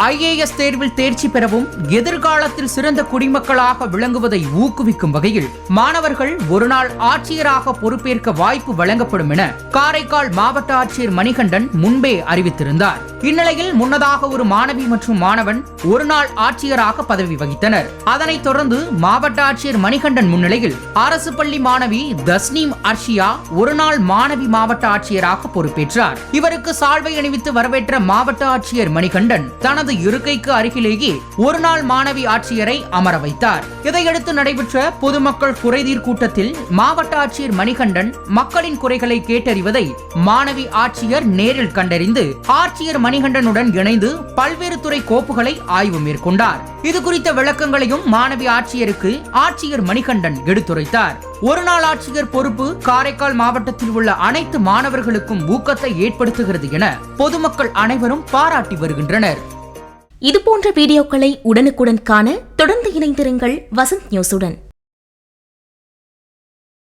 IAS தேர்வில் தேர்ச்சி பெறவும் எதிர்காலத்தில் சிறந்த குடிமக்களாக விளங்குவதை ஊக்குவிக்கும் வகையில் மாணவர்கள் ஒருநாள் ஆட்சியராக பொறுப்பேற்க வாய்ப்பு வழங்கப்படும் என காரைக்கால் மாவட்ட ஆட்சியர் மணிகண்டன் முன்பே அறிவித்திருந்தார். இந்நிலையில் முன்னதாக ஒரு மாணவி மற்றும் மாணவன் ஒருநாள் ஆட்சியராக பதவி வகித்தனர். அதனைத் தொடர்ந்து மாவட்ட ஆட்சியர் மணிகண்டன் முன்னிலையில் அரசு பள்ளி மாணவி தஸ்னீம் அர்ஷியா ஒருநாள் மாணவி மாவட்ட ஆட்சியராக பொறுப்பேற்றார். இவருக்கு சால்வை அணிவித்து வரவேற்ற மாவட்ட ஆட்சியர் மணிகண்டன் தனது இருக்கைக்கு அருகிலேயே ஒருநாள் மாணவி ஆட்சியரை அமர வைத்தார். இதையடுத்து நடைபெற்ற பொதுமக்கள் குறைதீர் கூட்டத்தில் மாவட்ட ஆட்சியர் மணிகண்டன் மக்களின் குறைகளை கேட்டறிவதை மாணவி ஆட்சியர் நேரில் கண்டறிந்து ஆட்சியர் மணிகண்டனுடன் இணைந்து பல்வேறு துறை கோப்புகளை ஆய்வு மேற்கொண்டார். இது குறித்த விளக்கங்களையும் மாணவி ஆட்சியருக்கு ஆட்சியர் மணிகண்டன் எடுத்துரைத்தார். ஒருநாள் ஆட்சியர் பொறுப்பு காரைக்கால் மாவட்டத்தில் உள்ள அனைத்து மாணவர்களுக்கும் ஊக்கத்தை ஏற்படுத்துகிறது என பொதுமக்கள் அனைவரும் பாராட்டி வருகின்றனர். இதுபோன்ற வீடியோக்களை உடனுக்குடன் காண தொடர்ந்து இணைந்திருங்கள் வசந்த் நியூஸுடன்.